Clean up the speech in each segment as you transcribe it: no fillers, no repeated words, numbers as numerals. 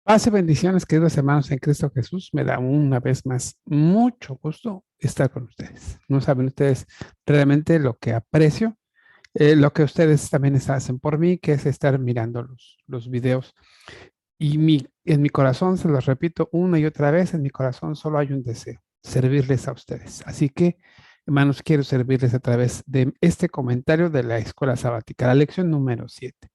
Paz y bendiciones, queridos hermanos en Cristo Jesús. Me da una vez más mucho gusto estar con ustedes. No saben ustedes realmente lo que aprecio, lo que ustedes también hacen por mí, que es estar mirando los videos. Y en mi corazón, se los repito una y otra vez, en mi corazón solo hay un deseo, servirles a ustedes. Así que, hermanos, quiero servirles a través de este comentario de la escuela sabática, la lección número 7.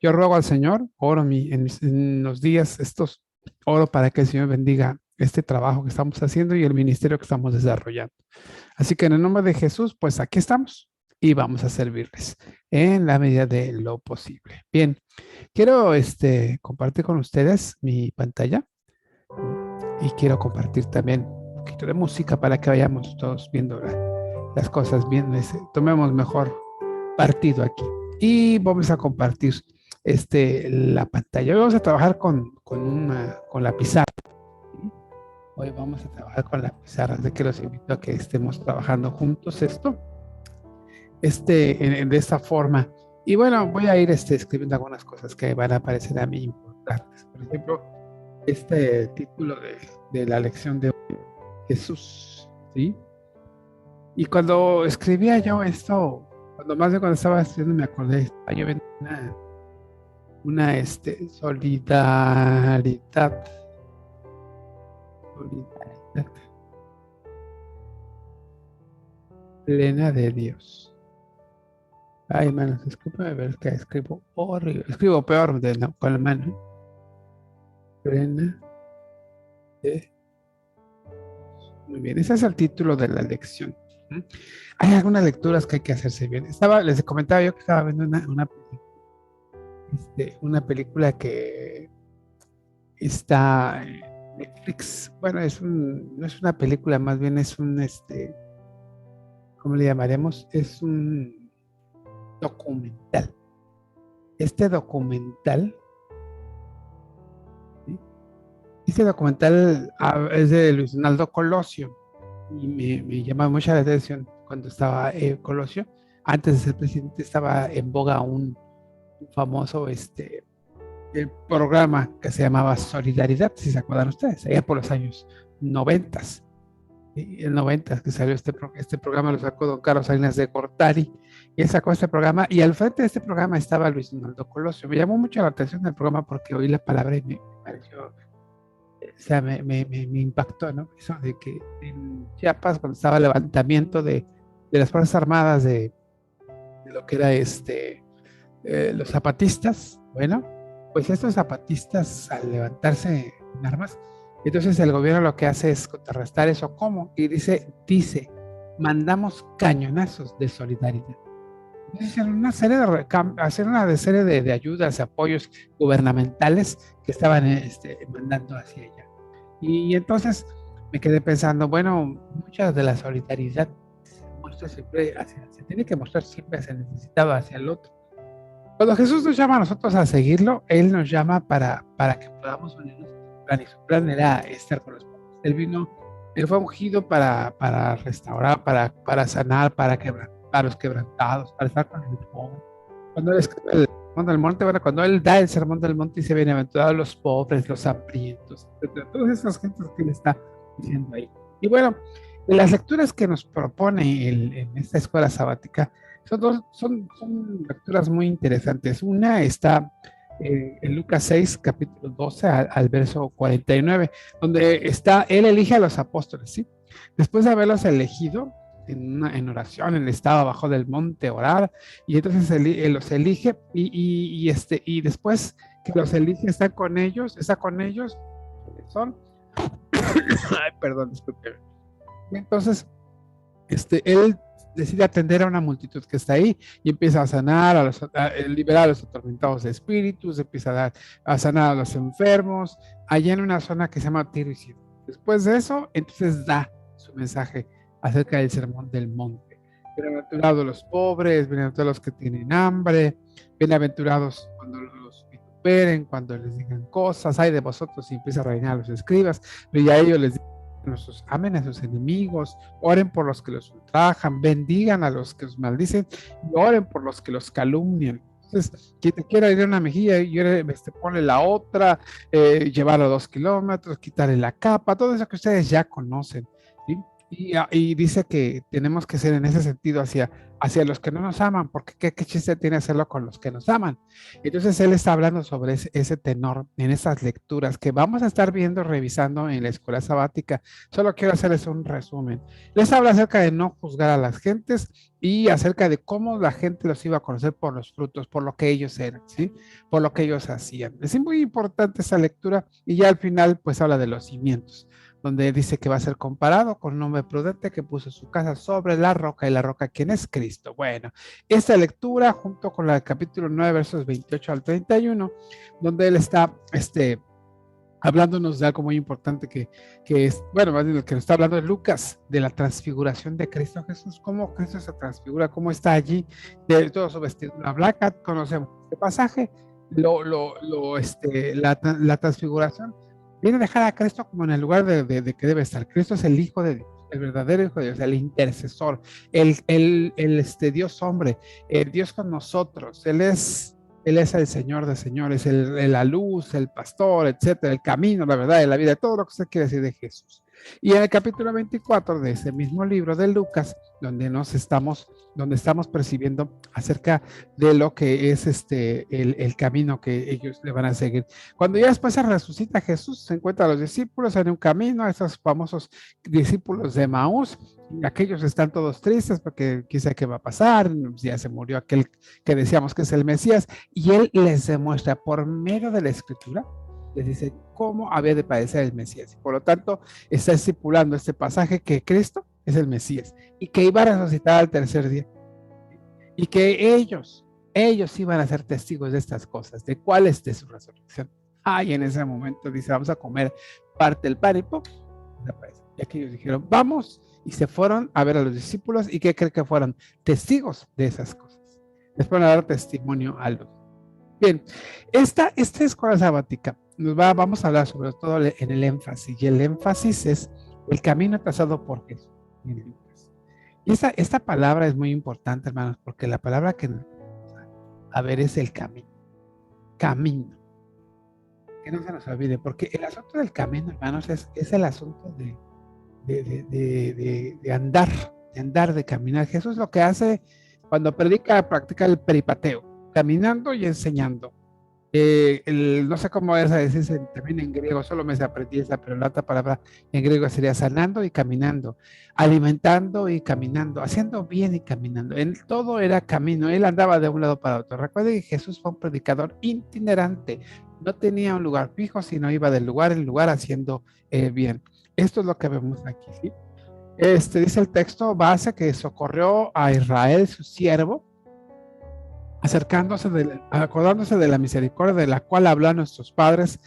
Yo ruego al Señor, oro en los días estos, oro para que el Señor bendiga este trabajo que estamos haciendo y el ministerio que estamos desarrollando. Así que en el nombre de Jesús, pues aquí estamos y vamos a servirles en la medida de lo posible. Bien, quiero compartir con ustedes mi pantalla y quiero compartir también un poquito de música para que vayamos todos viendo las cosas bien, tomemos mejor partido aquí. Y vamos a compartir la pantalla. Hoy vamos a trabajar con la pizarra. ¿Sí? Hoy vamos a trabajar con la pizarra, así que los invito a que estemos trabajando juntos esto, de esta forma. Y bueno, voy a ir escribiendo algunas cosas que van a parecer a mí importantes. Por ejemplo, este título de la lección de hoy, Jesús, ¿sí? Y cuando escribía yo esto, cuando estaba escribiendo me acordé, estaba yo viendo una solidaridad plena de Dios. Ay, hermanos, discúlpame ver que escribo horrible, escribo peor con la mano. Plena de... Muy bien, ese es el título de la lección. Hay algunas lecturas que hay que hacerse bien. Les comentaba yo que estaba viendo una película que está en Netflix. Bueno, no es una película, más bien es ¿cómo le llamaremos? Es un documental. Este documental, ¿sí? Es de Luis Donaldo Colosio y me llama mucha la atención cuando estaba Colosio. Antes de ser presidente estaba en boga un famoso el programa que se llamaba Solidaridad, si se acuerdan ustedes, allá por los años 90. En 90 que salió este programa, lo sacó don Carlos Salinas de Gortari, y él sacó este programa, y al frente de este programa estaba Luis Donaldo Colosio. Me llamó mucho la atención el programa porque oí la palabra y me pareció, o sea, me impactó, ¿no? Eso de que en Chiapas, cuando estaba el levantamiento de las Fuerzas Armadas de lo que era los zapatistas, bueno, pues estos zapatistas al levantarse en armas, entonces el gobierno lo que hace es contrarrestar eso. ¿Cómo? Y dice, mandamos cañonazos de solidaridad. Entonces, hacer una serie de ayudas, apoyos gubernamentales que estaban mandando hacia allá. Y entonces me quedé pensando, bueno, mucha de la solidaridad se tiene que mostrar siempre, se necesitaba hacia el otro. Cuando Jesús nos llama a nosotros a seguirlo, Él nos llama para que podamos unirnos a su plan, y su plan era estar con los pobres. Él fue ungido para restaurar, para sanar, para los quebrantados, para estar con el pobre. Cuando Él escribe el sermón del monte, bueno, cuando Él da el sermón del monte, dice, bienaventurados los pobres, los hambrientos, etcétera. Todas esas gentes que Él está diciendo ahí. Y bueno, de las lecturas que nos propone en esta escuela sabática, son lecturas muy interesantes. Una está en Lucas 6, capítulo 12 al verso 49, donde él elige a los apóstoles, ¿sí? Después de haberlos elegido en oración, él estaba abajo del monte a orar, y entonces él los elige, y después que los elige, está con ellos, son, ay, perdón, disculpe. Y entonces, él decide atender a una multitud que está ahí y empieza a sanar, liberar a los atormentados de espíritus, empieza a sanar a los enfermos, allá en una zona que se llama Tiro y Sidón. Después de eso, entonces da su mensaje acerca del sermón del monte. Bienaventurados los pobres, bienaventurados los que tienen hambre, bienaventurados cuando los vituperen, cuando les digan cosas, hay de vosotros, y empieza a reinar a los escribas, pero ya ellos les amen a sus enemigos, oren por los que los ultrajan, bendigan a los que los maldicen y oren por los que los calumnian. Entonces, quien te quiera ir a una mejilla, ponle la otra, llevarlo 2 kilómetros, quitarle la capa, todo eso que ustedes ya conocen, ¿sí? Y dice que tenemos que ser en ese sentido hacia los que no nos aman, porque qué chiste tiene hacerlo con los que nos aman. Entonces él está hablando sobre ese tenor en esas lecturas que vamos a estar viendo, revisando en la escuela sabática. Solo quiero hacerles un resumen. Les habla acerca de no juzgar a las gentes y acerca de cómo la gente los iba a conocer por los frutos, por lo que ellos eran, ¿sí? Por lo que ellos hacían. Es muy importante esa lectura y ya al final pues habla de los cimientos, donde dice que va a ser comparado con un hombre prudente que puso su casa sobre la roca y la roca, ¿quién es? Cristo. Bueno, esta lectura junto con la del capítulo 9, versos 28 al 31, donde él está, hablándonos de algo muy importante que es, bueno, más bien lo que nos está hablando de Lucas, de la transfiguración de Cristo Jesús, cómo Cristo se transfigura, cómo está allí, de todo su vestidura blanca, conocemos este pasaje, la transfiguración viene a dejar a Cristo como en el lugar de que debe estar. Cristo es el Hijo de Dios, el verdadero Hijo de Dios, el intercesor, Dios hombre, el Dios con nosotros, Él es el Señor de señores, la luz, el pastor, etcétera, el camino, la verdad y la vida, todo lo que usted quiere decir de Jesús. Y en el capítulo 24 de ese mismo libro de Lucas, donde estamos percibiendo acerca de lo que es el camino que ellos le van a seguir. Cuando ya después se resucita Jesús, se encuentra a los discípulos en un camino, a esos famosos discípulos de Maús, y aquellos están todos tristes porque quizá qué va a pasar, ya se murió aquel que decíamos que es el Mesías, y él les demuestra por medio de la escritura, les dice cómo había de padecer el Mesías. Por lo tanto, está estipulando este pasaje que Cristo es el Mesías y que iba a resucitar al tercer día y que ellos iban a ser testigos de estas cosas. ¿De cuál es de su resurrección? Y en ese momento dice, vamos a comer parte del pan y ¡pum! Desaparece. Y aquellos dijeron, vamos, y se fueron a ver a los discípulos. ¿Y qué creen que fueron? Testigos de esas cosas. Les van a dar testimonio a los. Bien, esta escuela sabática vamos a hablar sobre todo en el énfasis, y el énfasis es el camino trazado por Jesús. Y esta palabra es muy importante, hermanos, porque la palabra que a ver es el camino. Camino. Que no se nos olvide, porque el asunto del camino, hermanos, es el asunto de andar, de caminar. Jesús lo que hace cuando practica el peripateo, caminando y enseñando. No sé cómo es a decirse también en griego, solo me aprendí esa, pero la otra palabra en griego sería sanando y caminando, alimentando y caminando, haciendo bien y caminando. Todo era camino, él andaba de un lado para otro. Recuerden que Jesús fue un predicador itinerante, no tenía un lugar fijo, sino iba de lugar en lugar haciendo bien. Esto es lo que vemos aquí, ¿sí? Dice el texto base que socorrió a Israel, su siervo, acordándose de la misericordia de la cual habló a nuestros padres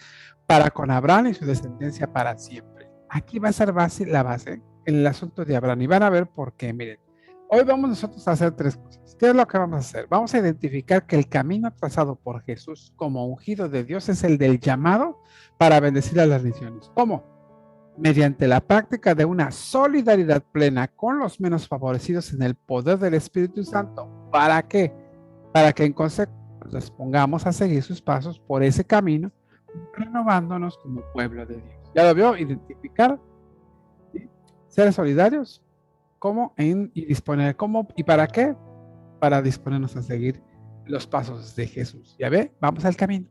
para con Abraham y su descendencia para siempre. Aquí va a ser la base en el asunto de Abraham y van a ver por qué. Miren, hoy vamos nosotros a hacer 3 cosas. ¿Qué es lo que vamos a hacer? Vamos a identificar que el camino trazado por Jesús como ungido de Dios es el del llamado para bendecir a las naciones. ¿Cómo? Mediante la práctica de una solidaridad plena con los menos favorecidos en el poder del Espíritu Santo. ¿Para qué? Para que en consecuencia nos pongamos a seguir sus pasos por ese camino, renovándonos como pueblo de Dios. ¿Ya lo vio? Identificar, ¿sí? Ser solidarios, ¿cómo? Y disponer, ¿cómo? ¿Y para qué? Para disponernos a seguir los pasos de Jesús. ¿Ya ve? Vamos al camino.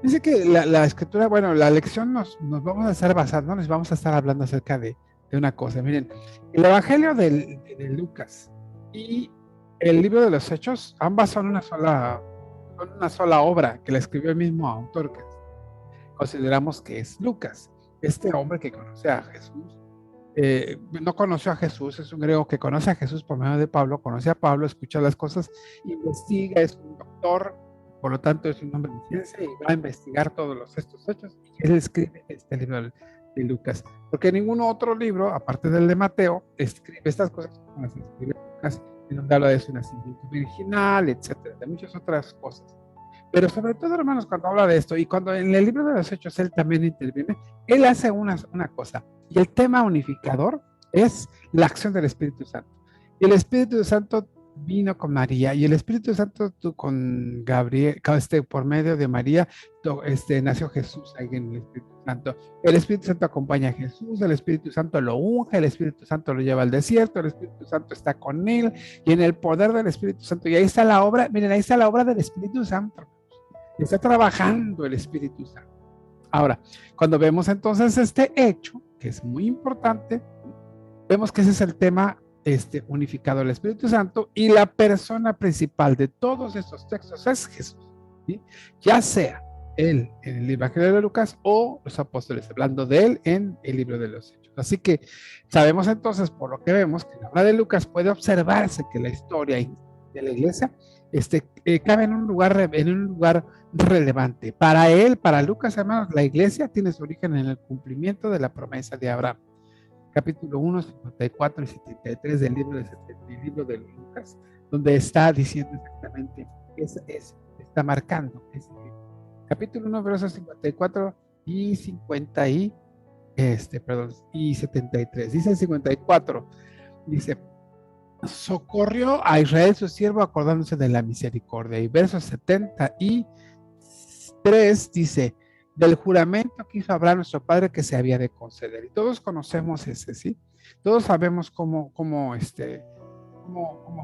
Dice que la escritura, bueno, la lección nos vamos a estar basando, nos vamos a estar hablando acerca de una cosa. Miren, el Evangelio de Lucas y el libro de los Hechos, ambas son una sola obra que la escribió el mismo autor, que consideramos que es Lucas, este hombre que conoce a Jesús. No conoció a Jesús, es un griego que conoce a Jesús por medio de Pablo, conoce a Pablo, escucha las cosas, investiga, es un doctor, por lo tanto es un hombre de ciencia y va a investigar todos estos hechos, y él escribe este libro de Lucas, porque ningún otro libro, aparte del de Mateo, escribe estas cosas como las escribe Lucas, en donde habla de su nacimiento virginal, etcétera, de muchas otras cosas. Pero sobre todo, hermanos, cuando habla de esto, y cuando en el libro de los Hechos él también interviene, él hace una cosa, y el tema unificador es la acción del Espíritu Santo. Y el Espíritu Santo vino con María y el Espíritu Santo con Gabriel, por medio de María, nació Jesús ahí en el Espíritu Santo. El Espíritu Santo acompaña a Jesús, el Espíritu Santo lo unge, el Espíritu Santo lo lleva al desierto, el Espíritu Santo está con él y en el poder del Espíritu Santo. Y ahí está la obra, miren, ahí está la obra del Espíritu Santo. Está trabajando el Espíritu Santo. Ahora, cuando vemos entonces este hecho, que es muy importante, vemos que ese es el tema unificado del Espíritu Santo y la persona principal de todos estos textos es Jesús, ¿sí? Ya sea él en el Evangelio de Lucas o los apóstoles hablando de él en el libro de los Hechos. Así que sabemos entonces, por lo que vemos, que en la obra de Lucas puede observarse que la historia de la iglesia cabe en un lugar relevante. Para él, para Lucas, hermanos, la iglesia tiene su origen en el cumplimiento de la promesa de Abraham. Capítulo 1, 54 y 73 del libro de Lucas, donde está diciendo exactamente, está marcando. Capítulo 1, versos 54 y 50 y 73. Dice el 54, dice, socorrió a Israel su siervo acordándose de la misericordia. Y versos 73 dice, del juramento que hizo Abraham nuestro padre que se había de conceder. Y todos conocemos ese, ¿sí? Todos sabemos cómo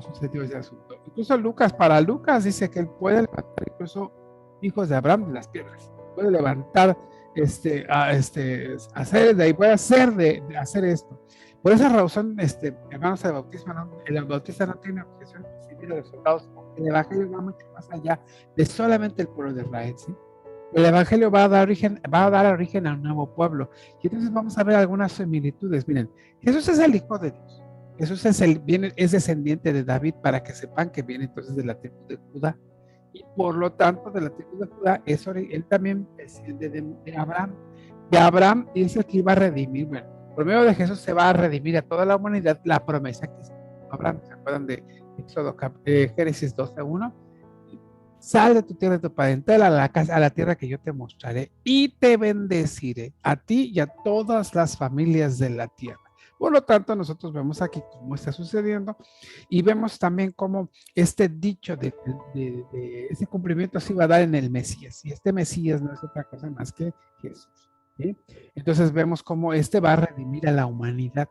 sucedió ese asunto. Incluso Lucas, para Lucas dice que él puede levantar incluso hijos de Abraham de las piedras. Puede levantar, hacer de ahí, puede hacer de hacer esto. Por esa razón, hermanos, el bautista no tiene objeción recibir a los soldados, porque el evangelio va mucho más allá de solamente el pueblo de Israel, ¿sí? El evangelio va a dar origen a un nuevo pueblo. Y entonces vamos a ver algunas similitudes. Miren, Jesús es el Hijo de Dios. Jesús es descendiente de David, para que sepan que viene entonces de la tribu de Judá. Y por lo tanto, de la tribu de Judá, él también desciende de Abraham. De Abraham es el que iba a redimir. Bueno, por medio de Jesús se va a redimir a toda la humanidad la promesa que hizo Abraham. ¿Se acuerdan de Génesis 12:1? Sal de tu tierra, de tu parentela, a la tierra que yo te mostraré, y te bendeciré a ti y a todas las familias de la tierra. Por lo tanto, nosotros vemos aquí cómo está sucediendo y vemos también cómo este dicho de ese cumplimiento se iba a dar en el Mesías. Y este Mesías no es otra cosa más que Jesús, ¿sí? Entonces vemos cómo va a redimir a la humanidad,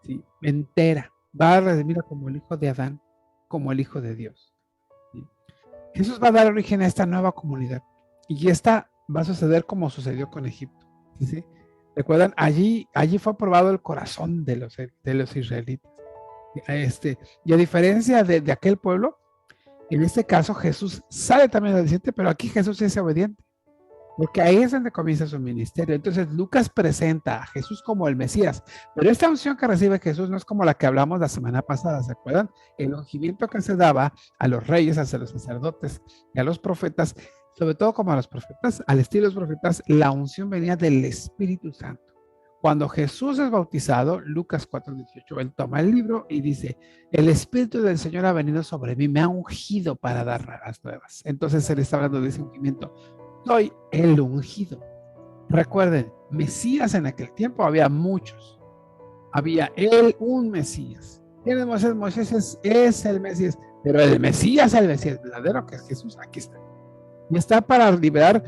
¿sí? Entera. Va a redimir como el hijo de Adán, como el hijo de Dios. Jesús va a dar origen a esta nueva comunidad y esta va a suceder como sucedió con Egipto, ¿sí? ¿Recuerdan? Allí fue aprobado el corazón de los israelitas. Y a diferencia de aquel pueblo, en este caso Jesús sale también del desierto, pero aquí Jesús es obediente, porque ahí es donde comienza su ministerio. Entonces Lucas presenta a Jesús como el Mesías, pero esta unción que recibe Jesús no es como la que hablamos la semana pasada, ¿se acuerdan? El ungimiento que se daba a los reyes, a los sacerdotes y a los profetas, sobre todo como a los profetas, al estilo de los profetas, la unción venía del Espíritu Santo. Cuando Jesús es bautizado, Lucas 4:18, él toma el libro y dice, el Espíritu del Señor ha venido sobre mí, me ha ungido para dar las nuevas. Entonces él está hablando de ese ungimiento. Soy el ungido. Recuerden, Mesías en aquel tiempo había muchos. Había un Mesías. ¿Quién es Moisés? Moisés es el Mesías, pero el Mesías verdadero, que es Jesús, aquí está. Y está para liberar,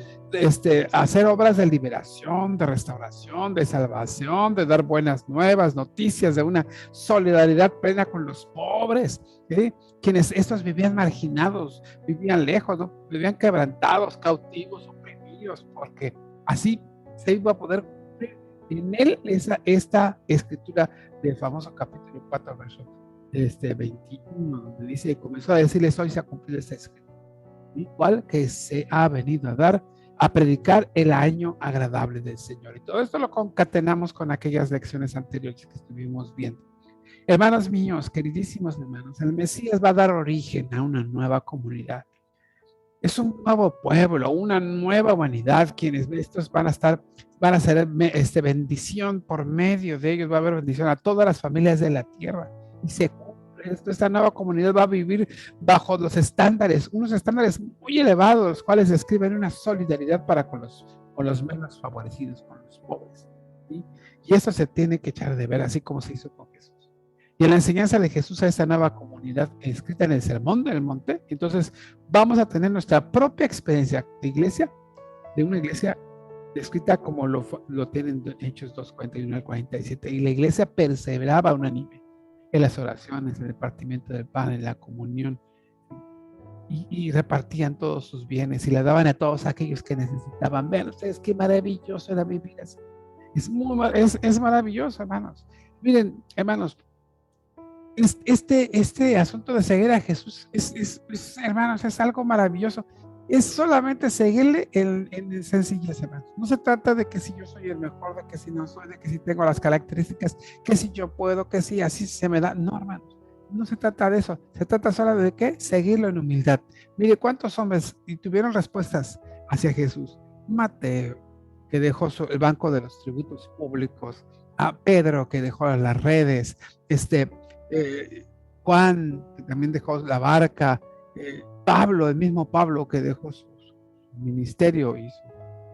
hacer obras de liberación, de restauración, de salvación, de dar buenas nuevas, noticias, de una solidaridad plena con los pobres, ¿sí? Quienes estos vivían marginados, vivían lejos, ¿no? Vivían quebrantados, cautivos, oprimidos, porque así se iba a poder cumplir en él esta escritura del famoso capítulo 4, verso 21, donde dice, comenzó a decirles, hoy se ha cumplido esta escritura. Igual que se ha venido a predicar el año agradable del Señor. Y todo esto lo concatenamos con aquellas lecciones anteriores que estuvimos viendo. Hermanos míos, queridísimos hermanos, el Mesías va a dar origen a una nueva comunidad. Es un nuevo pueblo, una nueva humanidad, quienes estos van a ser bendición por medio de ellos, va a haber bendición a todas las familias de la tierra. Y esta nueva comunidad va a vivir bajo los estándares, unos estándares muy elevados, los cuales describen una solidaridad para con los menos favorecidos, con los pobres, ¿sí? Y eso se tiene que echar de ver, así como se hizo con Jesús. y en la enseñanza de Jesús a esta nueva comunidad escrita en el Sermón del Monte, entonces vamos a tener nuestra propia experiencia de iglesia, de una iglesia descrita como lo tienen Hechos 2:41 al 47, y la iglesia perseveraba unánime en las oraciones, en el partimiento del pan, en la comunión, y repartían todos sus bienes y le daban a todos aquellos que necesitaban. Vean ustedes qué maravilloso era vivir así. Es maravilloso, hermanos. Miren, hermanos, este asunto de seguir a Jesús hermanos, es algo maravilloso. Es solamente seguirle en sencillez, hermanos. No se trata de que si yo soy el mejor, de que si no soy, de que si tengo las características, que si yo puedo, que si así se me da. No, hermanos, no se trata de eso. Se trata solo de ¿qué? Seguirlo en humildad. Mire, ¿cuántos hombres y tuvieron respuestas hacia Jesús? Mateo, que dejó el banco de los tributos públicos, a Pedro, que dejó las redes, Juan, que también dejó la barca, Pablo, el mismo Pablo, que dejó su ministerio y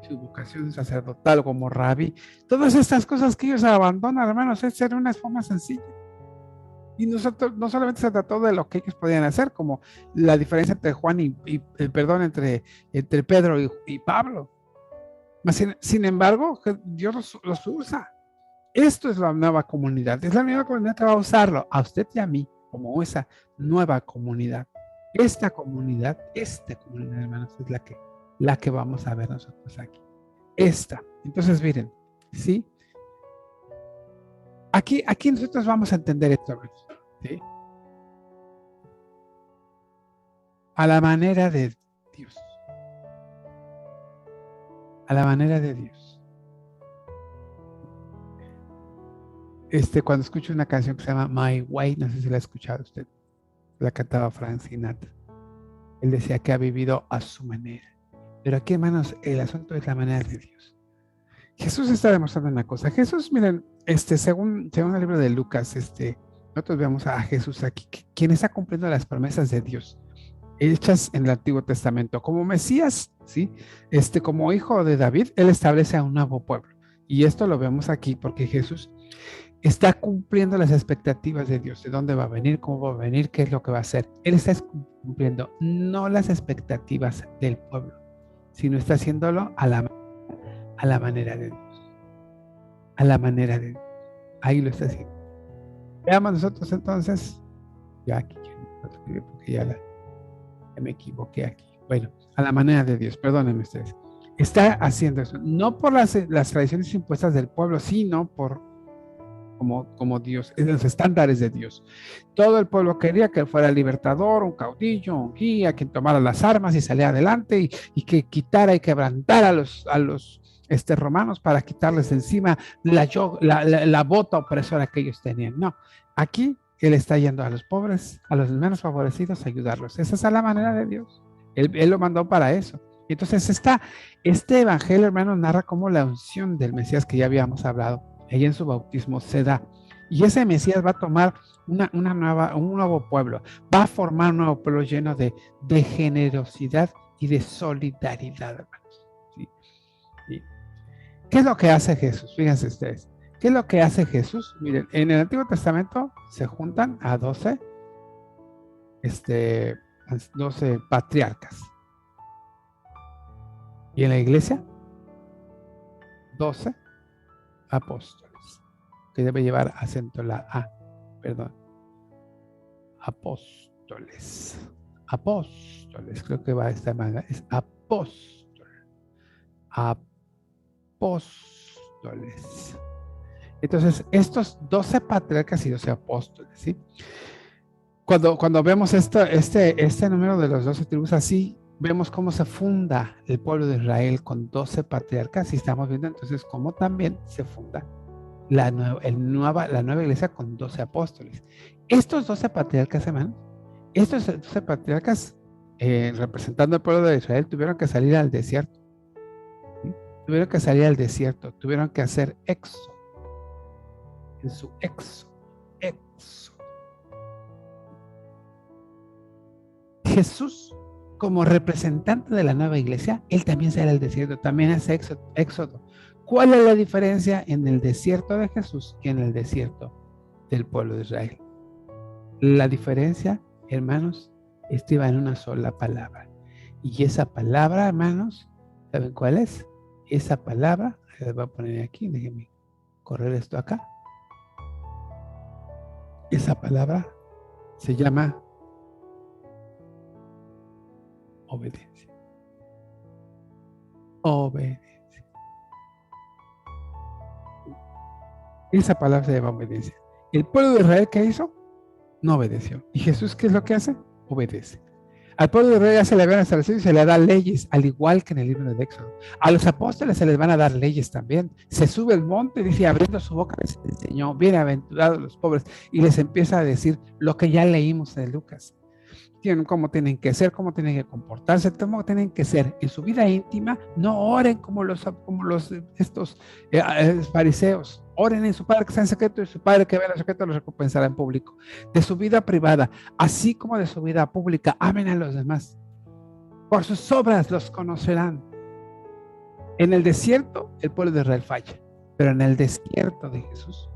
su vocación sacerdotal como rabí. Todas estas cosas que ellos abandonan, hermanos, es ser una forma sencilla. Y nosotros, no solamente se trató de lo que ellos podían hacer, como la diferencia entre Juan entre Pedro y Pablo. Sin embargo, Dios los usa. Esto es la nueva comunidad. Es la nueva comunidad que va a usarlo a usted y a mí como esa nueva comunidad. Esta comunidad, hermanos, es la que vamos a ver nosotros aquí. Esta. Entonces, miren, ¿sí? Aquí nosotros vamos a entender esto, ¿sí? A la manera de Dios. A la manera de Dios. Cuando escucho una canción que se llama My Way, no sé si la ha escuchado usted, la cantaba Frank Sinatra. Él decía que ha vivido a su manera. Pero aquí, hermanos, el asunto es la manera de Dios. Jesús está demostrando una cosa. Jesús, miren, según el libro de Lucas, nosotros vemos a Jesús aquí, quien está cumpliendo las promesas de Dios, hechas en el Antiguo Testamento. Como Mesías, ¿sí? Como hijo de David, él establece a un nuevo pueblo. Y esto lo vemos aquí porque Jesús está cumpliendo las expectativas de Dios, de dónde va a venir, cómo va a venir, qué es lo que va a hacer. Él está cumpliendo no las expectativas del pueblo, sino está haciéndolo a la manera de Dios. A la manera de Dios. Ahí lo está haciendo. Veamos nosotros entonces. Ya aquí, porque ya me equivoqué aquí. Bueno, a la manera de Dios, perdónenme ustedes. Está haciendo eso, no por las tradiciones impuestas del pueblo, sino por como Dios, en los estándares de Dios. Todo el pueblo quería que él fuera el libertador, un caudillo, un guía, quien tomara las armas y saliera adelante y que quitara y quebrantara a los romanos para quitarles encima la bota opresora que ellos tenían. No, aquí él está yendo a los pobres, a los menos favorecidos, a ayudarlos. Esa es la manera de Dios. Él lo mandó para eso. Entonces este evangelio, hermano, narra cómo la unción del Mesías que ya habíamos hablado, ella en su bautismo se da. Y ese Mesías va a tomar un nuevo pueblo, va a formar un nuevo pueblo lleno de generosidad y de solidaridad, hermanos. ¿Sí? ¿Sí? ¿Qué es lo que hace Jesús? Fíjense ustedes. ¿Qué es lo que hace Jesús? Miren, en el Antiguo Testamento se juntan a 12 patriarcas. Y en la iglesia, 12 apóstoles, que debe llevar acento la A, perdón. Apóstoles, creo que va a esta manera, es apóstoles. Entonces, estos 12 patriarcas y 12 apóstoles, ¿sí? Cuando vemos este número de los 12 tribus así, vemos cómo se funda el pueblo de Israel con 12 patriarcas y estamos viendo entonces cómo también se funda la nueva iglesia con 12 apóstoles. Estos 12 patriarcas, hermanos, estos 12 patriarcas representando al pueblo de Israel tuvieron que salir al desierto. ¿Sí? Tuvieron que salir al desierto, tuvieron que hacer éxodo. En su éxodo. Jesús, como representante de la nueva iglesia, él también sale al desierto, también hace éxodo. ¿Cuál es la diferencia en el desierto de Jesús y en el desierto del pueblo de Israel? La diferencia, hermanos, iba en una sola palabra. Y esa palabra, hermanos, ¿saben cuál es? Esa palabra, les voy a poner aquí, déjenme correr esto acá. Esa palabra se llama obediencia. Obediencia. Esa palabra se llama obediencia. El pueblo de Israel, ¿qué hizo? No obedeció. ¿Y Jesús qué es lo que hace? Obedece. Al pueblo de Israel ya se le habían establecido y se le da leyes, al igual que en el libro de Éxodo. A los apóstoles se les van a dar leyes también. Se sube el monte, dice, abriendo su boca les enseñó, bienaventurados los pobres, y les empieza a decir lo que ya leímos en Lucas. Cómo tienen que ser, cómo tienen que comportarse, cómo tienen que ser en su vida íntima. No oren como estos fariseos. Oren en su Padre que está en secreto, y su Padre que ve en secreto los recompensará en público. De su vida privada, así como de su vida pública, amen a los demás. Por sus obras los conocerán. En el desierto, el pueblo de Israel falla, pero en el desierto de Jesús,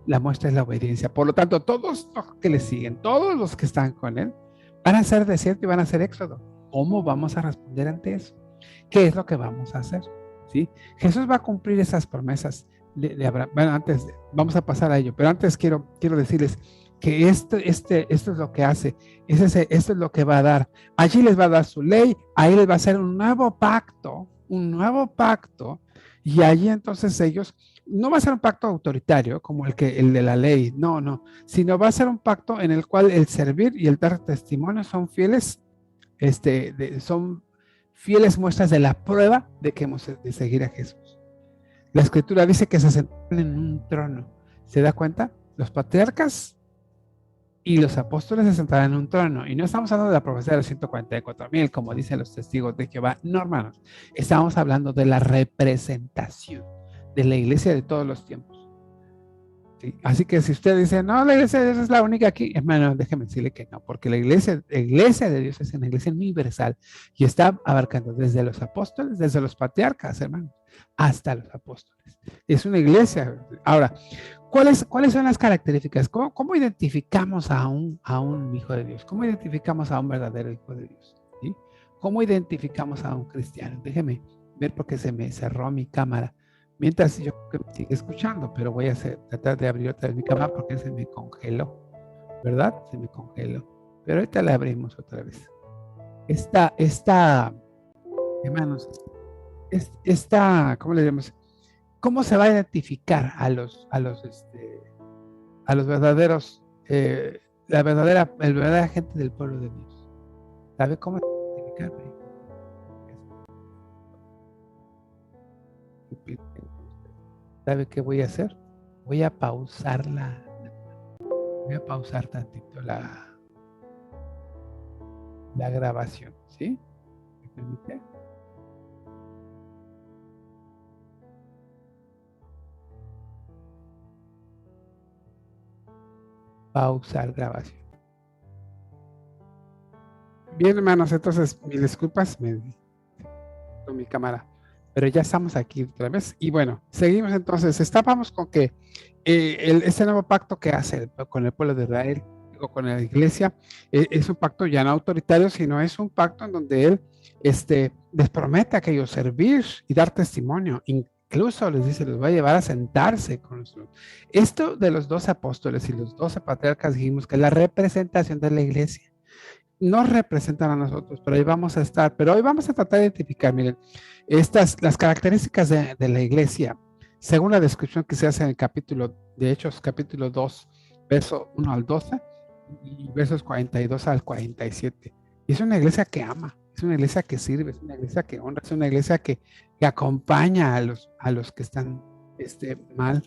la muestra es la obediencia. Por lo tanto, todos los que le siguen, todos los que están con él, van a ser desierto y van a ser éxodo. ¿Cómo vamos a responder ante eso? ¿Qué es lo que vamos a hacer? ¿Sí? Jesús va a cumplir esas promesas de Abraham. Bueno, vamos a pasar a ello, pero antes quiero decirles que esto es lo que hace, esto es lo que va a dar. Allí les va a dar su ley, ahí les va a hacer un nuevo pacto, y allí entonces ellos, no va a ser un pacto autoritario como el de la ley, no, sino va a ser un pacto en el cual el servir y el dar testimonio son fieles, son fieles muestras de la prueba de que hemos de seguir a Jesús. La escritura dice que se sentaron en un trono. ¿Se da cuenta? Los patriarcas y los apóstoles se sentaron en un trono. Y no estamos hablando de la profecía de los 144,000, como dicen los testigos de Jehová. No, hermanos. Estamos hablando de la representación de la iglesia de todos los tiempos. ¿Sí? Así que si usted dice, no, la iglesia es la única aquí, hermano, déjeme decirle que no, porque la iglesia de Dios es una iglesia universal y está abarcando desde los apóstoles, desde los patriarcas, hermanos, hasta los apóstoles. Es una iglesia. Ahora, ¿cuáles son las características? ¿Cómo identificamos a un hijo de Dios? ¿Cómo identificamos a un verdadero hijo de Dios? ¿Sí? ¿Cómo identificamos a un cristiano? Déjeme ver porque se me cerró mi cámara. Mientras yo sigo escuchando, pero voy a tratar de abrir otra vez mi cámara porque se me congeló, ¿verdad? Se me congeló. Pero ahorita la abrimos otra vez. Hermanos, ¿cómo le diremos? ¿Cómo se va a identificar a los verdaderos, el verdadera gente del pueblo de Dios? ¿Sabe cómo identificarme? ¿Sabe qué voy a hacer? Voy a pausar tantito la grabación, ¿sí? ¿Me permite? Pausar grabación. Bien, hermanos, entonces, mis disculpas, con mi cámara, pero ya estamos aquí otra vez. Y bueno, seguimos entonces. Estábamos con que este nuevo pacto que hace con el pueblo de Israel, o con la iglesia, es un pacto ya no autoritario, sino es un pacto en donde él les promete a aquellos servir y dar testimonio. Incluso les dice, los va a llevar a sentarse con nosotros. Esto de los 12 apóstoles y los 12 patriarcas, dijimos que es la representación de la iglesia. Nos representan a nosotros, pero ahí vamos a estar. Pero hoy vamos a tratar de identificar, miren, las características de la iglesia, según la descripción que se hace en el capítulo de Hechos, capítulo 2, verso 1 al 12 y versos 42 al 47. Y es una iglesia que ama, es una iglesia que sirve, es una iglesia que honra, es una iglesia que acompaña a los que están mal.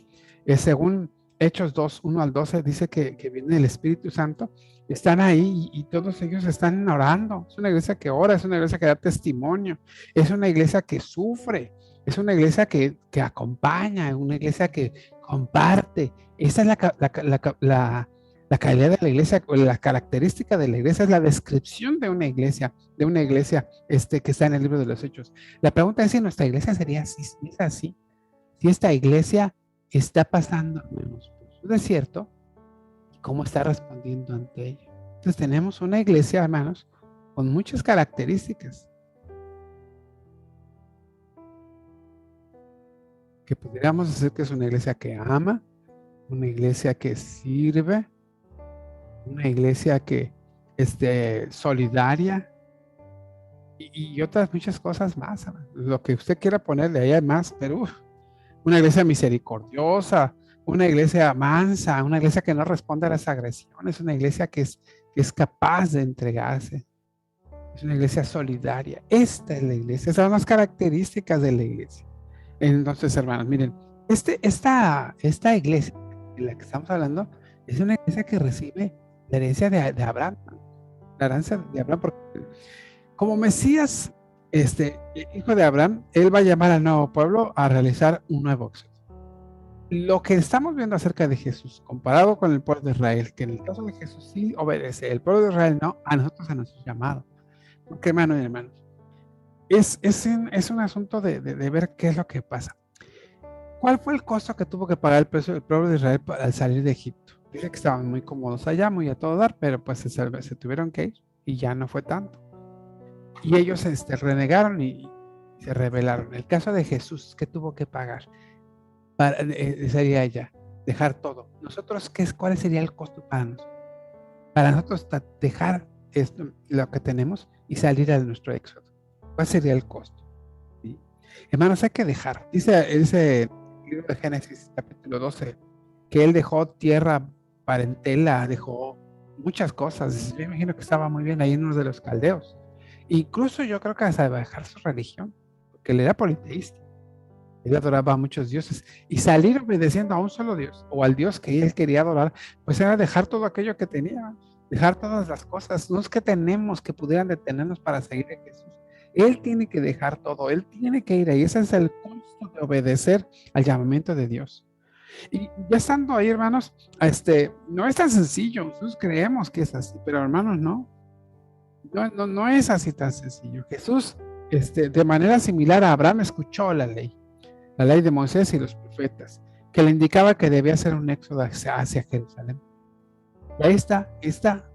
Según Hechos 2, 1 al 12, dice que viene el Espíritu Santo, están ahí y todos ellos están orando. Es una iglesia que ora, es una iglesia que da testimonio, es una iglesia que sufre, es una iglesia que acompaña, es una iglesia que comparte. Esa es la calidad de la iglesia, o la característica de la iglesia, es la descripción de una iglesia que está en el libro de los Hechos. La pregunta es si nuestra iglesia sería así, si es así, si esta iglesia está pasando por su desierto cómo está respondiendo ante ello. Entonces tenemos una iglesia, hermanos, con muchas características que podríamos decir que es una iglesia que ama, una iglesia que sirve, una iglesia que es solidaria y otras muchas cosas más. Lo que usted quiera ponerle ahí hay más, pero una iglesia misericordiosa, una iglesia mansa, una iglesia que no responde a las agresiones, una iglesia que es capaz de entregarse, es una iglesia solidaria. Esta es la iglesia, esas son las características de la iglesia. Entonces, hermanos, miren, esta iglesia de la que estamos hablando es una iglesia que recibe la herencia de Abraham, la herencia de Abraham, porque como Mesías, hijo de Abraham, él va a llamar al nuevo pueblo a realizar un nuevo éxodo. Lo que estamos viendo acerca de Jesús, comparado con el pueblo de Israel, que en el caso de Jesús sí obedece, el pueblo de Israel no, a nosotros se nos ha llamado. Porque, hermanos y hermanos, es un asunto de ver qué es lo que pasa. ¿Cuál fue el costo que tuvo que pagar el pueblo de Israel al salir de Egipto? Dice que estaban muy cómodos allá, muy a todo dar, pero pues se tuvieron que ir y ya no fue tanto. Y ellos renegaron y se rebelaron. El caso de Jesús, ¿qué tuvo que pagar? Sería ella, dejar todo. Nosotros, ¿cuál sería el costo para nosotros? Para nosotros dejar esto, lo que tenemos y salir a nuestro éxodo. ¿Cuál sería el costo? ¿Sí? Hermanos, hay que dejar. Dice el libro de Génesis, capítulo 12, que él dejó tierra, parentela, dejó muchas cosas. Yo imagino que estaba muy bien ahí en uno de los caldeos. Incluso yo creo que hasta dejar su religión, porque él era politeísta. Él adoraba a muchos dioses y salir obedeciendo a un solo Dios o al Dios que él quería adorar, pues era dejar todo aquello que tenía, dejar todas las cosas. No es que tenemos que pudieran detenernos para seguir a Jesús. Él tiene que dejar todo, él tiene que ir ahí. Ese es el costo de obedecer al llamamiento de Dios. Y ya estando ahí, hermanos, no es tan sencillo. Nosotros creemos que es así, pero hermanos, no es así tan sencillo. Jesús, de manera similar a Abraham, escuchó la ley de Moisés y los profetas, que le indicaba que debía ser un éxodo hacia Jerusalén. Y ahí está.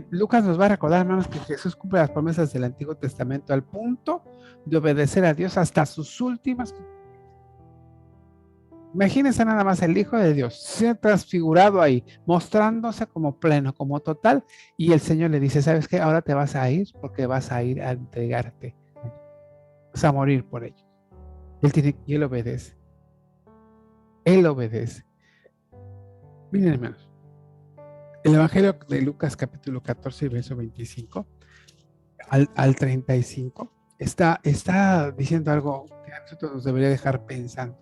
Lucas nos va a recordar, hermanos, que Jesús cumple las promesas del Antiguo Testamento al punto de obedecer a Dios hasta sus últimas. Imagínense nada más el Hijo de Dios, se ha transfigurado ahí, mostrándose como pleno, como total, y el Señor le dice, ¿sabes qué? Ahora te vas a ir porque vas a ir a entregarte, vas a morir por ello. Y él obedece. Él obedece. Miren, hermanos, el Evangelio de Lucas capítulo 14, verso 25 al 35 está diciendo algo que a nosotros nos debería dejar pensando,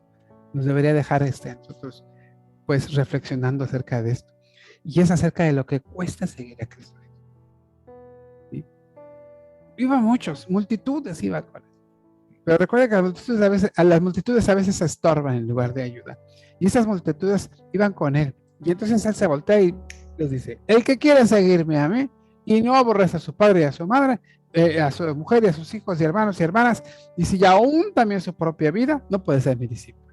nos debería dejar nosotros pues reflexionando acerca de esto. Y es acerca de lo que cuesta seguir a Cristo. ¿Sí? Iban muchos, multitudes iban con él. Pero recuerda que las multitudes a veces se estorban en lugar de ayudar. Y esas multitudes iban con él. Y entonces él se voltea y les dice, el que quiera seguirme a mí y no aborrece a su padre y a su madre, a su mujer y a sus hijos y hermanos y hermanas, y si aún también su propia vida, no puede ser mi discípulo.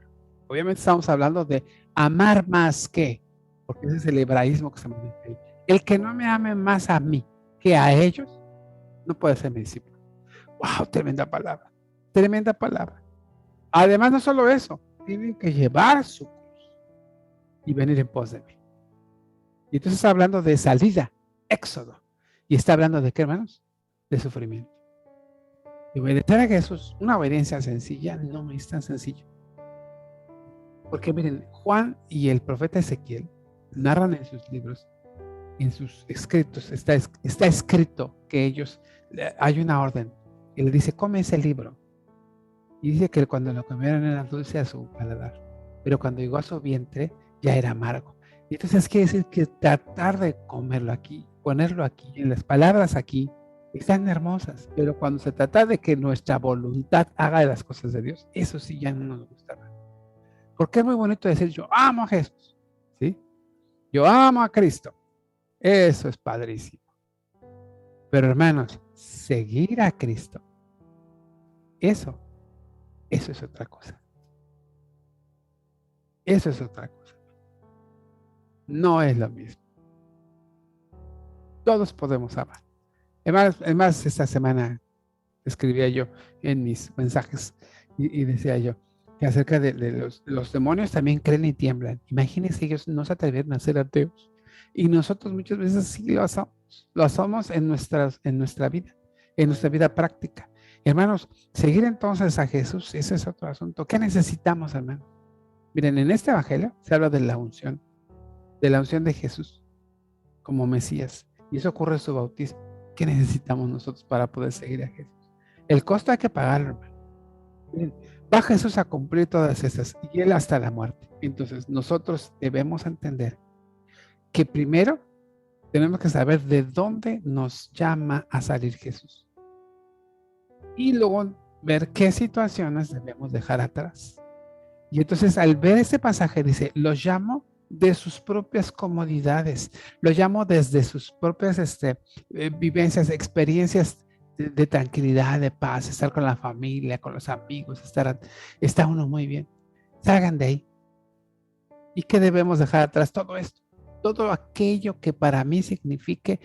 Obviamente estamos hablando de amar más que, porque ese es el hebraísmo que se maneja ahí. El que no me ame más a mí que a ellos, no puede ser mi discípulo. ¡Wow! Tremenda palabra. Tremenda palabra. Además, no solo eso, tienen que llevar su cruz y venir en pos de mí. Y entonces está hablando de salida, éxodo. Y está hablando de qué, hermanos? De sufrimiento. Y obedecer a Jesús, una obediencia sencilla, no es tan sencillo. Porque miren, Juan y el profeta Ezequiel narran en sus libros, en sus escritos, está escrito que ellos, hay una orden, y le dice, come ese libro. Y dice que cuando lo comieron era dulce a su paladar, pero cuando llegó a su vientre ya era amargo. Y entonces quiere decir que tratar de comerlo aquí, ponerlo aquí, en las palabras aquí, están hermosas, pero cuando se trata de que nuestra voluntad haga las cosas de Dios, eso sí ya no nos gusta. Porque es muy bonito decir yo amo a Jesús, ¿sí? Yo amo a Cristo. Eso es padrísimo. Pero hermanos, seguir a Cristo, eso es otra cosa. Eso es otra cosa. no es lo mismo. Todos podemos amar. Además, esta semana escribía yo en mis mensajes y decía yo que acerca de los demonios también creen y tiemblan. Imagínense, ellos no se atrevieron a ser ateos. Y nosotros muchas veces sí lo hacemos en nuestra vida, en nuestra vida práctica. Hermanos, seguir entonces a Jesús, ese es otro asunto. ¿Qué necesitamos, hermanos? Miren, en este evangelio se habla de la unción de Jesús como Mesías. Y eso ocurre en su bautismo. ¿Qué necesitamos nosotros para poder seguir a Jesús? El costo hay que pagarlo, hermano. Miren, va Jesús a cumplir todas esas y Él hasta la muerte. Entonces, nosotros debemos entender que primero tenemos que saber de dónde nos llama a salir Jesús. Y luego ver qué situaciones debemos dejar atrás. Y entonces al ver este pasaje dice, los llamo de sus propias comodidades, los llamo desde sus propias vivencias, experiencias de tranquilidad, de paz, estar con la familia, con los amigos, está uno muy bien. Salgan de ahí. ¿Y qué debemos dejar atrás? Todo esto, todo aquello que para mí signifique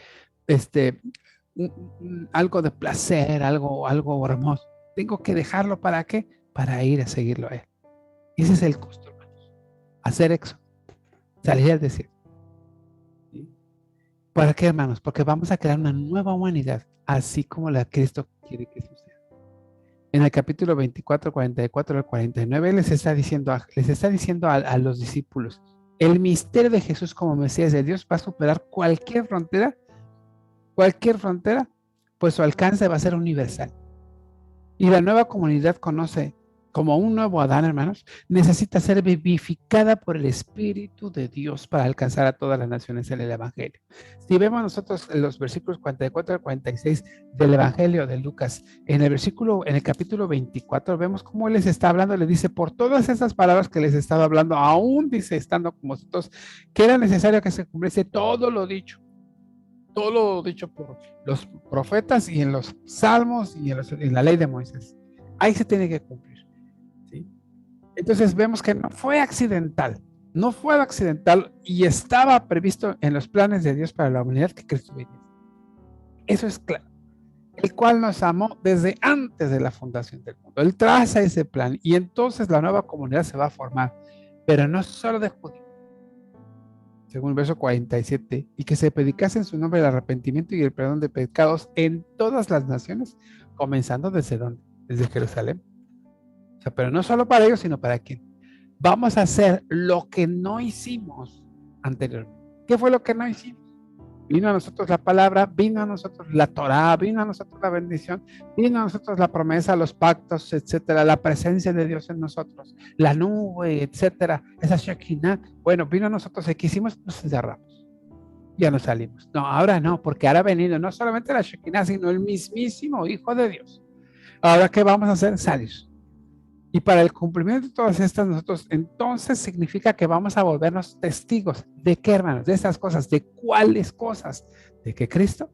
algo de placer, algo hermoso. Tengo que dejarlo, ¿para qué? Para ir a seguirlo a Él. Ese es el costo, hermanos. Hacer éxodo, salir al desierto. ¿Sí? ¿Para qué, hermanos? Porque vamos a crear una nueva humanidad, así como la Cristo quiere que suceda. En el capítulo 24, 44 al 49, les está diciendo a los discípulos, el misterio de Jesús como Mesías de Dios va a superar cualquier frontera, pues su alcance va a ser universal. Y la nueva comunidad conoce como un nuevo Adán, hermanos, necesita ser vivificada por el Espíritu de Dios para alcanzar a todas las naciones en el Evangelio. Si vemos nosotros los versículos 44 al 46 del Evangelio de Lucas, en el capítulo 24, vemos cómo Él les está hablando, le dice, por todas esas palabras que les estaba hablando, aún dice, estando como vosotros, que era necesario que se cumpliese todo lo dicho por los profetas y en los salmos y en la ley de Moisés. Ahí se tiene que cumplir. ¿Sí? Entonces vemos que no fue accidental y estaba previsto en los planes de Dios para la humanidad que Cristo viniese. Eso es claro. El cual nos amó desde antes de la fundación del mundo. Él traza ese plan y entonces la nueva comunidad se va a formar, pero no solo de judíos, según el verso 47, y que se predicase en su nombre el arrepentimiento y el perdón de pecados en todas las naciones, comenzando desde dónde, desde Jerusalén. O sea, pero no solo para ellos, sino para quién. Vamos a hacer lo que no hicimos anteriormente. ¿Qué fue lo que no hicimos? Vino a nosotros la palabra, vino a nosotros la Torá, vino a nosotros la bendición, vino a nosotros la promesa, los pactos, etcétera, la presencia de Dios en nosotros, la nube, etcétera, esa Shekinah. Bueno, vino a nosotros y ¿qué hicimos? Nos encerramos. Ya nos salimos. No, ahora no, porque ahora ha venido no solamente la Shekinah, sino el mismísimo Hijo de Dios. Ahora, ¿qué vamos a hacer? Salir. Y para el cumplimiento de todas estas, nosotros entonces significa que vamos a volvernos testigos. ¿De qué, hermanos? De esas cosas. ¿De cuáles cosas? De que Cristo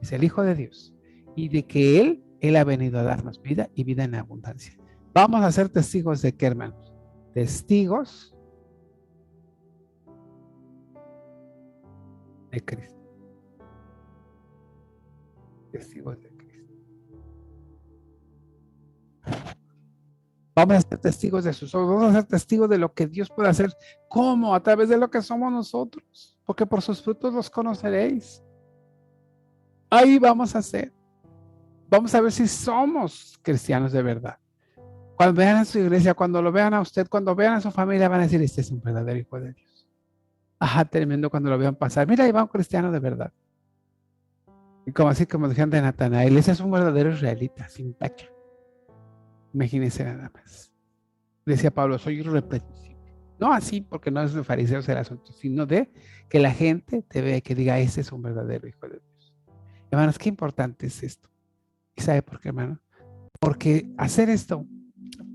es el Hijo de Dios y de que Él ha venido a darnos vida y vida en abundancia. Vamos a ser testigos de qué, hermanos? Testigos de Cristo. Testigos de Cristo. Vamos a ser testigos de sus ojos, vamos a ser testigos de lo que Dios puede hacer. ¿Cómo? A través de lo que somos nosotros, porque por sus frutos los conoceréis. Ahí vamos a ser. Vamos a ver si somos cristianos de verdad. Cuando vean a su iglesia, cuando lo vean a usted, cuando vean a su familia, van a decir, este es un verdadero hijo de Dios. Ajá, tremendo cuando lo vean pasar. Mira, ahí va un cristiano de verdad. Y como así, como dijeron de Natanael, ese es un verdadero israelita, sin tacha. Imagínense nada más. Decía Pablo, soy irreprensible. No así, porque no es de fariseos el asunto, sino de que la gente te vea, que diga, ese es un verdadero hijo de Dios. Hermanos, qué importante es esto. ¿Y sabe por qué, hermano? Porque hacer esto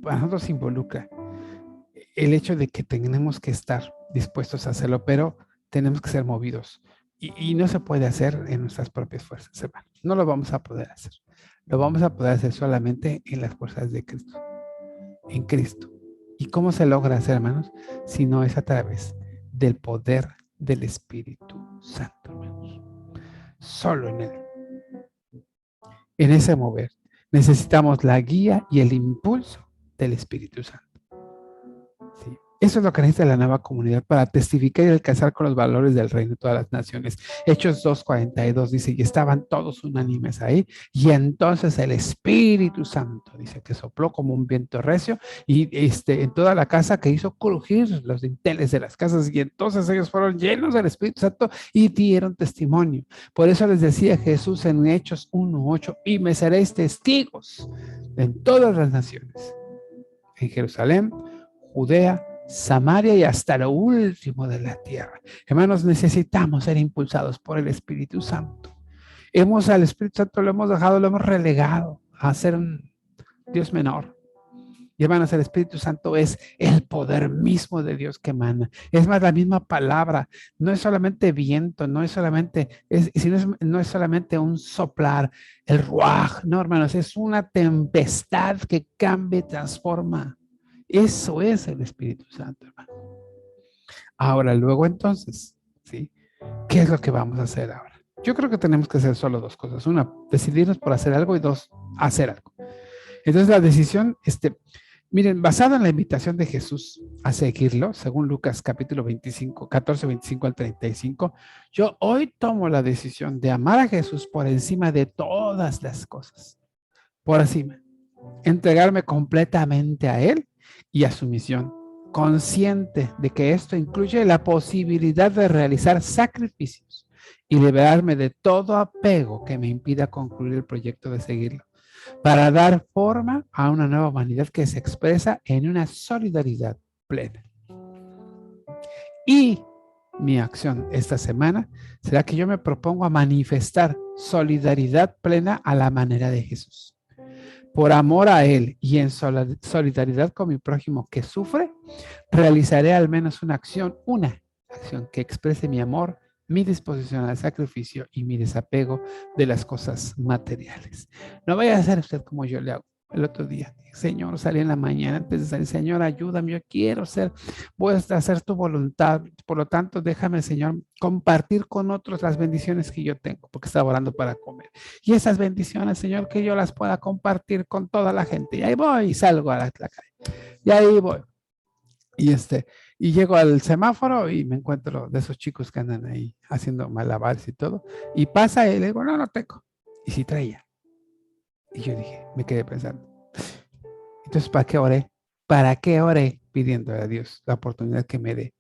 para nosotros involucra el hecho de que tenemos que estar dispuestos a hacerlo, pero tenemos que ser movidos. Y no se puede hacer en nuestras propias fuerzas, hermano. No lo vamos a poder hacer. Lo vamos a poder hacer solamente en las fuerzas de Cristo. En Cristo. ¿Y cómo se logra hacer, hermanos? Si no es a través del poder del Espíritu Santo, hermanos. Solo en Él. En ese mover necesitamos la guía y el impulso del Espíritu Santo. Sí. Eso es lo que necesita la nueva comunidad para testificar y alcanzar con los valores del reino de todas las naciones. Hechos 2:42 dice, y estaban todos unánimes ahí, y entonces el Espíritu Santo, dice, que sopló como un viento recio, y en toda la casa, que hizo crujir los dinteles de las casas, y entonces ellos fueron llenos del Espíritu Santo y dieron testimonio. Por eso les decía Jesús en Hechos 1:8, y me seréis testigos en todas las naciones, en Jerusalén, Judea, Samaria y hasta lo último de la tierra. Hermanos, necesitamos ser impulsados por el Espíritu Santo. Al Espíritu Santo lo hemos dejado, lo hemos relegado a ser un Dios menor. Y hermanos, el Espíritu Santo es el poder mismo de Dios que emana. Es más, la misma palabra. No es solamente viento, no es solamente un soplar, el ruaj. No, hermanos, es una tempestad que cambia y transforma. Eso es el Espíritu Santo, hermano. Ahora, luego entonces, ¿sí? ¿Qué es lo que vamos a hacer ahora? Yo creo que tenemos que hacer solo dos cosas. Una, decidirnos por hacer algo, y dos, hacer algo. Entonces la decisión, miren, basada en la invitación de Jesús a seguirlo, según Lucas capítulo 14, 25 al 35, yo hoy tomo la decisión de amar a Jesús por encima de todas las cosas. Por encima. Entregarme completamente a Él y a su misión, consciente de que esto incluye la posibilidad de realizar sacrificios y liberarme de todo apego que me impida concluir el proyecto de seguirlo, para dar forma a una nueva humanidad que se expresa en una solidaridad plena. Y mi acción esta semana será que yo me propongo a manifestar solidaridad plena a la manera de Jesús. Por amor a Él y en solidaridad con mi prójimo que sufre, realizaré al menos una acción que exprese mi amor, mi disposición al sacrificio y mi desapego de las cosas materiales. No vaya a ser usted como yo le hago el otro día. Señor, salí en la mañana antes de salir. Señor, ayúdame, yo quiero voy a hacer tu voluntad. Por lo tanto, déjame, Señor, compartir con otros las bendiciones que yo tengo, porque estaba orando para comer. Y esas bendiciones, Señor, que yo las pueda compartir con toda la gente. Y ahí voy y salgo a la calle. Y ahí voy. Y llego al semáforo y me encuentro de esos chicos que andan ahí haciendo malabares y todo. Y pasa y le digo, no tengo. Y sí traía. Y yo dije, me quedé pensando. Entonces, ¿para qué oré? ¿Para qué oré pidiendo a Dios la oportunidad que me dé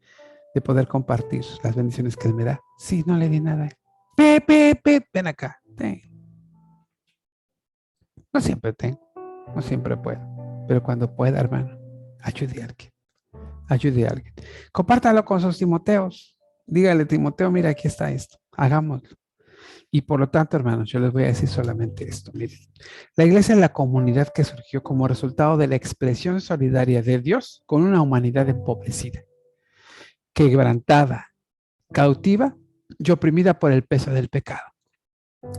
de poder compartir las bendiciones que Él me da? Sí, no le di nada. Ven acá. Ten. No siempre tengo, no siempre puedo, pero cuando pueda, hermano, ayude a alguien. Ayude a alguien. Compártalo con sus Timoteos. Dígale, Timoteo, mira, aquí está esto. Hagámoslo. Y por lo tanto, hermanos, yo les voy a decir solamente esto. Miren, la iglesia es la comunidad que surgió como resultado de la expresión solidaria de Dios con una humanidad empobrecida, quebrantada, cautiva y oprimida por el peso del pecado.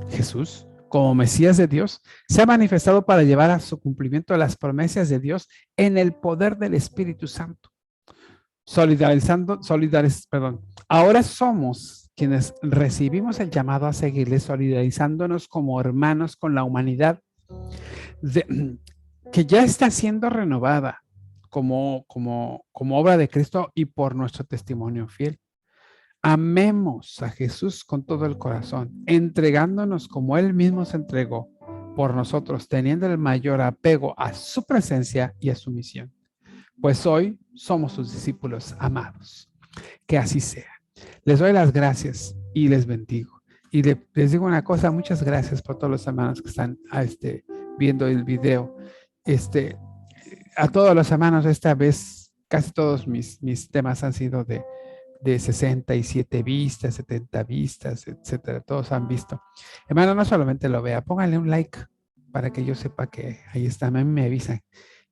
Jesús, como Mesías de Dios, se ha manifestado para llevar a su cumplimiento las promesas de Dios en el poder del Espíritu Santo. Ahora somos quienes recibimos el llamado a seguirle, solidarizándonos como hermanos con la humanidad que ya está siendo renovada como obra de Cristo y por nuestro testimonio fiel. Amemos a Jesús con todo el corazón, entregándonos como Él mismo se entregó por nosotros, teniendo el mayor apego a su presencia y a su misión. Pues hoy somos sus discípulos amados. Que así sea. Les doy las gracias y les bendigo. Y les digo una cosa, muchas gracias por todos los hermanos que están viendo el video. A todos los hermanos, esta vez casi todos mis temas han sido de 67 vistas, 70 vistas, etcétera. Todos han visto. Hermano, no solamente lo vea, pónganle un like para que yo sepa que ahí está. A mí me avisan.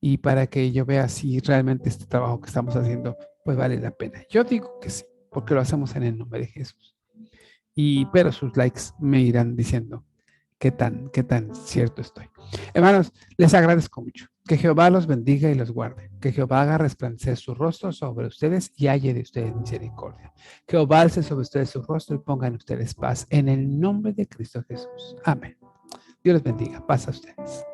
Y para que yo vea si realmente este trabajo que estamos haciendo pues vale la pena. Yo digo que sí, porque lo hacemos en el nombre de Jesús. Pero sus likes me irán diciendo qué tan cierto estoy. Hermanos, les agradezco mucho. Que Jehová los bendiga y los guarde. Que Jehová haga resplandecer su rostro sobre ustedes y haya de ustedes misericordia. Que Jehová alce sobre ustedes su rostro y ponga en ustedes paz. En el nombre de Cristo Jesús. Amén. Dios les bendiga. Paz a ustedes.